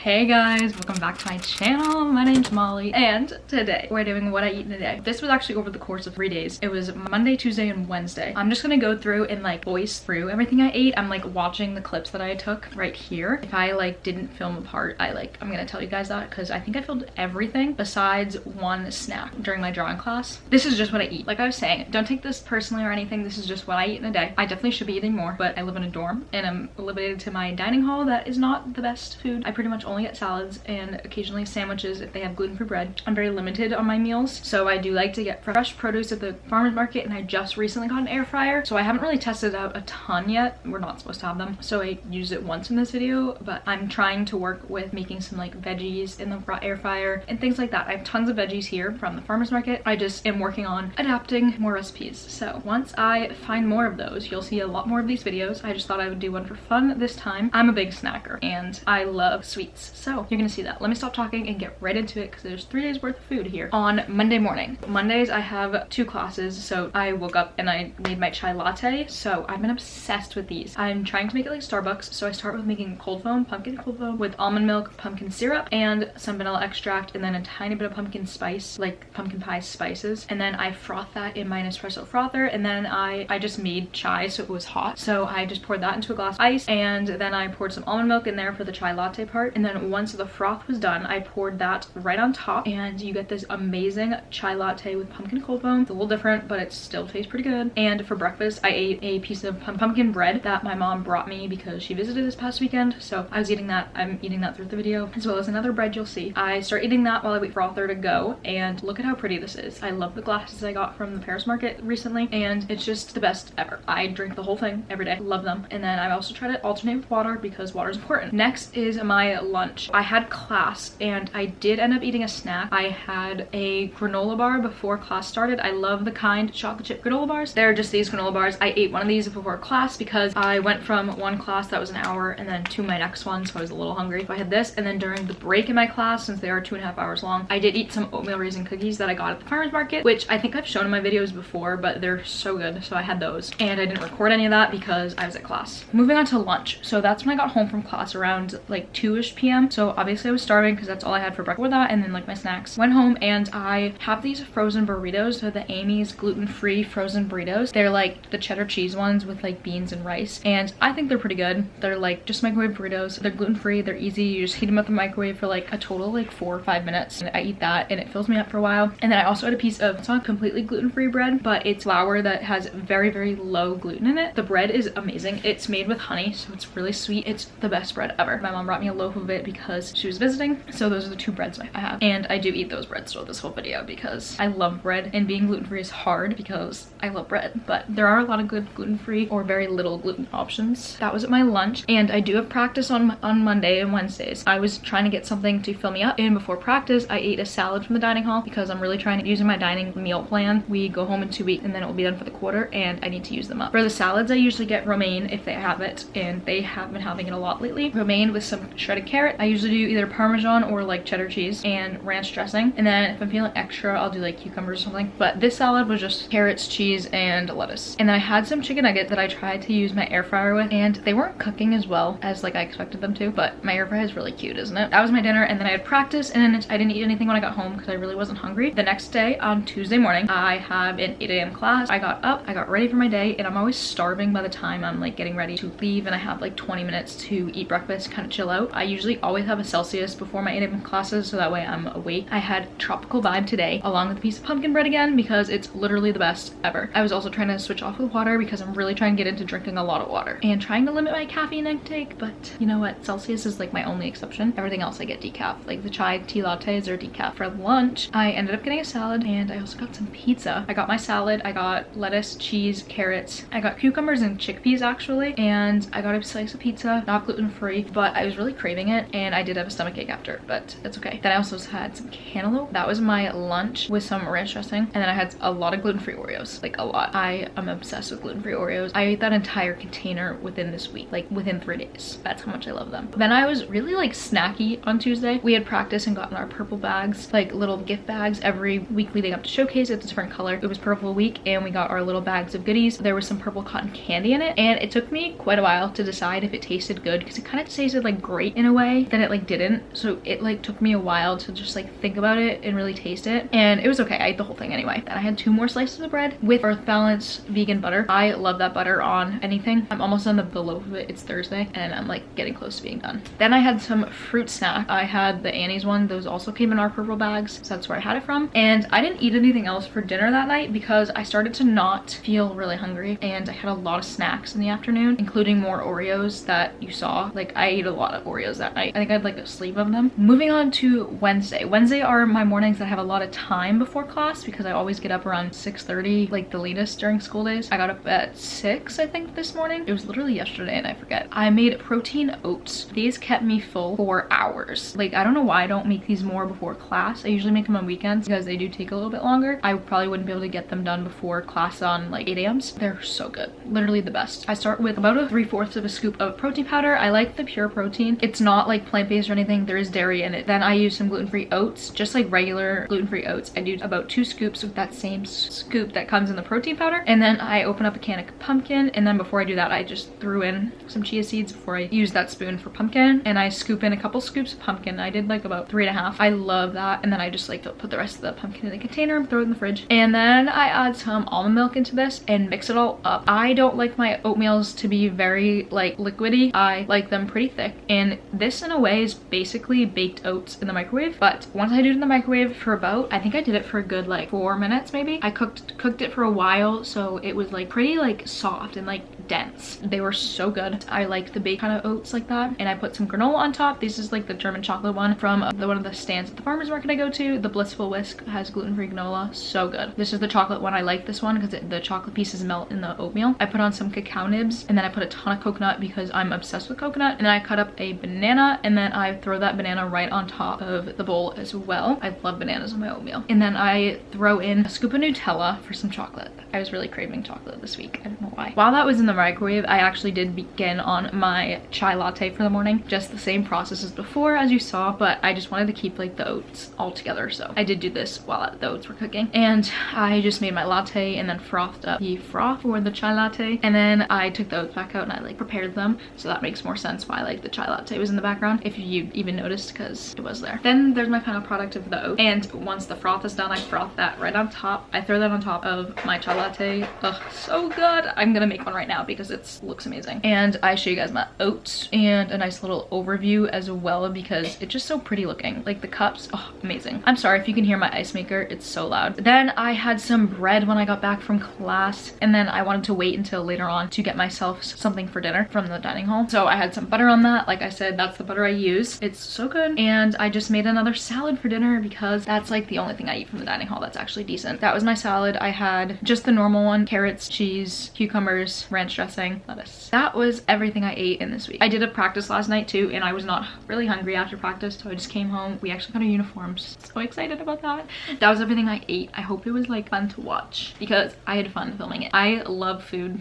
Hey guys, welcome back to my channel. My name's Molly and today we're doing what I eat in a day. This was actually over the course of 3 days. It was Monday, Tuesday, and Wednesday. I'm just gonna go through and like voice through everything I ate. I'm like watching the clips that I took right here. If I like didn't film a part, I'm gonna tell you guys that because I think I filmed everything besides one snack during my drawing class. This is just what I eat. Like I was saying, don't take this personally or anything. This is just what I eat in a day. I definitely should be eating more, but I live in a dorm and I'm limited to my dining hall. That is not the best food. I pretty much only get salads and occasionally sandwiches if they have gluten-free bread. I'm very limited on my meals, so I do like to get fresh produce at the farmer's market, and I just recently got an air fryer, so I haven't really tested it out a ton yet. We're not supposed to have them, so I used it once in this video, but I'm trying to work with making some like veggies in the air fryer and things like that. I have tons of veggies here from the farmer's market. I just am working on adapting more recipes, so once I find more of those, you'll see a lot more of these videos. I just thought I would do one for fun this time. I'm a big snacker and I love sweets, so you're gonna see that. Let me stop talking and get right into it because there's 3 days worth of food here. On Monday morning, Mondays I have 2 classes, so I woke up and I made my chai latte. So I've been obsessed with these. I'm trying to make it like Starbucks, so I start with making cold foam, pumpkin cold foam with almond milk, pumpkin syrup, and some vanilla extract, and then a tiny bit of pumpkin spice, like pumpkin pie spices, and then I froth that in my Nespresso frother, and then I just made chai so it was hot, so I just poured that into a glass of ice, and then I poured some almond milk in there for the chai latte part, and then once the froth was done, I poured that right on top, and you get this amazing chai latte with pumpkin cold foam. It's a little different, but it still tastes pretty good. And for breakfast, I ate a piece of pumpkin bread that my mom brought me because she visited this past weekend, so I was eating that. I'm eating that through the video, as well as another bread you'll see. I start eating that while I wait for frother to go, and look at how pretty this is. I love the glasses I got from the Paris market recently, and it's just the best ever. I drink the whole thing every day. Love them. And then I also try to alternate with water because water is important. Next is my lunch. I had class and I did end up eating a snack. I had a granola bar before class started. I love the kind chocolate chip granola bars. They're just these granola bars. I ate one of these before class because I went from one class that was an hour and then to my next one, so I was a little hungry. So I had this, and then during the break in my class, since they are 2.5 hours long, I did eat some oatmeal raisin cookies that I got at the farmer's market, which I think I've shown in my videos before, but they're so good, so I had those. And I didn't record any of that because I was at class. Moving on to lunch. So that's when I got home from class around like 2-ish p.m. So obviously I was starving because that's all I had for breakfast with that, and then like my snacks. Went home and I have these frozen burritos. They're the Amy's gluten-free frozen burritos. They're like the cheddar cheese ones with like beans and rice, and I think they're pretty good. They're like just microwave burritos. They're gluten-free, they're easy. You just heat them up in the microwave for like a total like 4 or 5 minutes, and I eat that and it fills me up for a while. And then I also had a piece of, it's not completely gluten-free bread, but it's flour that has very, very low gluten in it. The bread is amazing. It's made with honey, so it's really sweet. It's the best bread ever. My mom brought me a loaf of it because she was visiting, so those are the 2 breads I have, and I do eat those breads throughout this whole video because I love bread, and being gluten-free is hard because I love bread, but there are a lot of good gluten-free or very little gluten options. That was at my lunch, and I do have practice on Monday and Wednesdays. I was trying to get something to fill me up, and before practice I ate a salad from the dining hall because I'm really trying to use my dining meal plan. We go home in 2 weeks and then it will be done for the quarter, and I need to use them up. For the salads, I usually get romaine if they have it, and they have been having it a lot lately. Romaine with some shredded carrot. I usually do either Parmesan or like cheddar cheese and ranch dressing, and then if I'm feeling extra I'll do like cucumbers or something. But this salad was just carrots, cheese, and lettuce. And then I had some chicken nuggets that I tried to use my air fryer with, and they weren't cooking as well as like I expected them to, but my air fryer is really cute, isn't it? That was my dinner, and then I had practice, and then I didn't eat anything when I got home because I really wasn't hungry. The next day, on Tuesday morning, I have an 8 a.m. class. I got up, I got ready for my day, and I'm always starving by the time I'm like getting ready to leave, and I have like 20 minutes to eat breakfast, kind of chill out. I usually always have a Celsius before my 8 a.m. classes, so that way I'm awake. I had Tropical Vibe today along with a piece of pumpkin bread again because it's literally the best ever. I was also trying to switch off with water because I'm really trying to get into drinking a lot of water and trying to limit my caffeine intake, but you know what? Celsius is like my only exception. Everything else I get decaf. Like the chai tea lattes are decaf. For lunch, I ended up getting a salad, and I also got some pizza. I got my salad, I got lettuce, cheese, carrots, I got cucumbers and chickpeas actually, and I got a slice of pizza, not gluten-free, but I was really craving it, and I did have a stomachache after, but it's okay. Then I also had some cantaloupe. That was my lunch with some ranch dressing, and then I had a lot of gluten-free Oreos, like a lot. I am obsessed with gluten-free Oreos. I ate that entire container within this week, like within 3 days. That's how much I love them. Then I was really like snacky on Tuesday. We had practice and gotten our purple bags, like little gift bags every week leading up to showcase. It's a different color. It was purple week, and we got our little bags of goodies. There was some purple cotton candy in it, and it took me quite a while to decide if it tasted good because it kind of tasted like grape in a way. way, then it like didn't. So it like took me a while to just like think about it and really taste it. And it was okay. I ate the whole thing anyway. Then I had 2 more slices of bread with Earth Balance vegan butter. I love that butter on anything. I'm almost done the loaf of it. It's Thursday and I'm like getting close to being done. Then I had some fruit snack. I had the Annie's one. Those also came in our purple bags. So that's where I had it from. And I didn't eat anything else for dinner that night because I started to not feel really hungry. And I had a lot of snacks in the afternoon, including more Oreos that you saw. Like I ate a lot of Oreos that night. I think I had like a sleeve of them. Moving on to Wednesday. Wednesday are my mornings that have a lot of time before class because I always get up around 6:30, like the latest during school days. I got up at 6, I think, this morning. It was literally yesterday and I forget. I made protein oats. These kept me full for hours. Like, I don't know why I don't make these more before class. I usually make them on weekends because they do take a little bit longer. I probably wouldn't be able to get them done before class on like 8 a.m. They're so good. Literally the best. I start with about a 3/4 of a scoop of protein powder. I like the pure protein. It's not like plant-based or anything. There is dairy in it. Then I use some gluten-free oats, just like regular gluten-free oats. I do about 2 scoops with that same scoop that comes in the protein powder. And then I open up a can of pumpkin. And then before I do that, I just threw in some chia seeds before I use that spoon for pumpkin. And I scoop in a couple scoops of pumpkin. I did like about 3.5. I love that. And then I just like put the rest of the pumpkin in a container and throw it in the fridge. And then I add some almond milk into this and mix it all up. I don't like my oatmeals to be very like liquidy. I like them pretty thick. And this in a way is basically baked oats in the microwave. But once I do it in the microwave for about, I think I did it for a good like 4 minutes maybe. I cooked it for a while, so it was like pretty like soft and like dense. They were so good. I like the baked kind of oats like that. And I put some granola on top. This is like the German chocolate one from one of the stands at the farmer's market I go to. The Blissful Whisk has gluten-free granola. So good. This is the chocolate one. I like this one because the chocolate pieces melt in the oatmeal. I put on some cacao nibs and then I put a ton of coconut because I'm obsessed with coconut. And then I cut up a banana and then I throw that banana right on top of the bowl as well. I love bananas on my oatmeal. And then I throw in a scoop of Nutella for some chocolate. I was really craving chocolate this week. I don't know why. While that was in the microwave, I actually did begin on my chai latte for the morning. Just the same process as before, as you saw, but I just wanted to keep like the oats all together. So I did do this while the oats were cooking. And I just made my latte and then frothed up the froth for the chai latte. And then I took the oats back out and I like prepared them. So that makes more sense why like the chai latte was in the background, if you even noticed, because it was there. Then there's my final product of the oat. And once the froth is done, I froth that right on top. I throw that on top of my chai latte. Ugh, so good. I'm gonna make one right now because it looks amazing. And I show you guys my oats and a nice little overview as well because it's just so pretty looking. Like the cups, oh, amazing. I'm sorry if you can hear my ice maker, it's so loud. Then I had some bread when I got back from class, and then I wanted to wait until later on to get myself something for dinner from the dining hall. So I had some butter on that. Like I said, that's the butter I use. It's so good. And I just made another salad for dinner because that's like the only thing I eat from the dining hall that's actually decent. That was my salad. I had just the normal one: carrots, cheese, cucumbers, ranch dressing, lettuce. That was everything I ate in this week. I did a practice last night too, and I was not really hungry after practice, so I just came home. We actually got our uniforms. So excited about that. That was everything I ate. I hope it was like fun to watch because I had fun filming it. I love food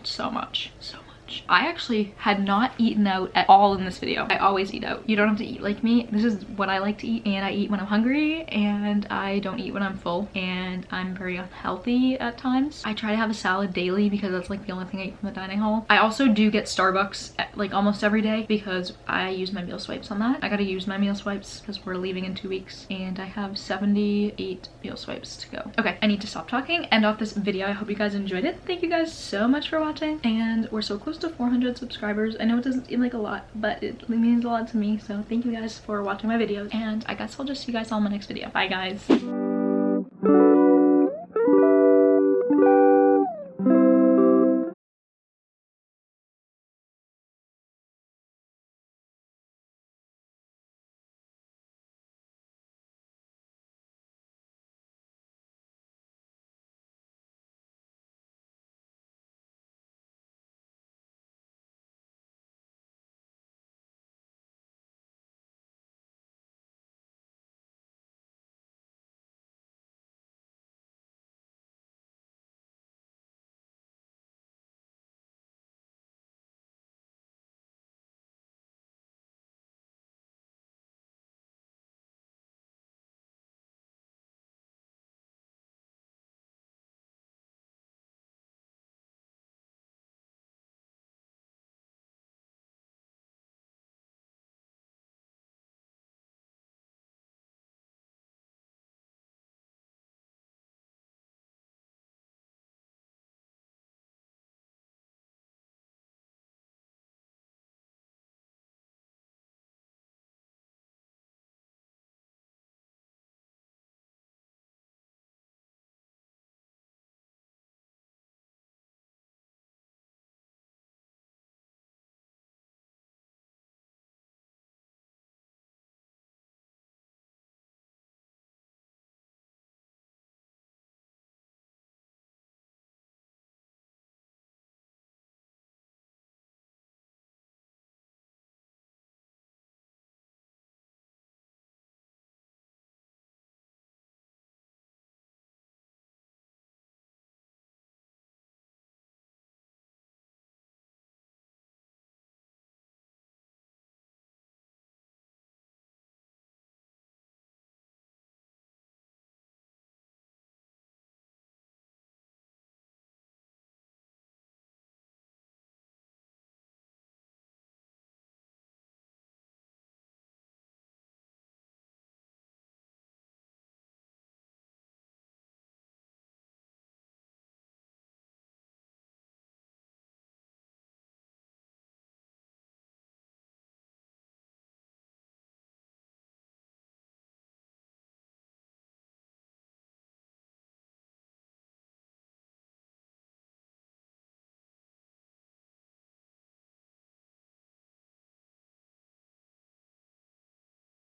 so much. I actually had not eaten out at all in this video. I always eat out. You don't have to eat like me. This is what I like to eat, and I eat when I'm hungry and I don't eat when I'm full, and I'm very unhealthy at times. I try to have a salad daily because that's like the only thing I eat from the dining hall. I also do get Starbucks like almost every day because I use my meal swipes on that. I gotta use my meal swipes because we're leaving in 2 weeks and I have 78 meal swipes to go. Okay, I need to stop talking, end off this video. I hope you guys enjoyed it. Thank you guys so much for watching, and we're so close to 400 subscribers. I know it doesn't seem like a lot, but it means a lot to me. So thank you guys for watching my videos, and I guess I'll just see you guys all in my next video. Bye guys.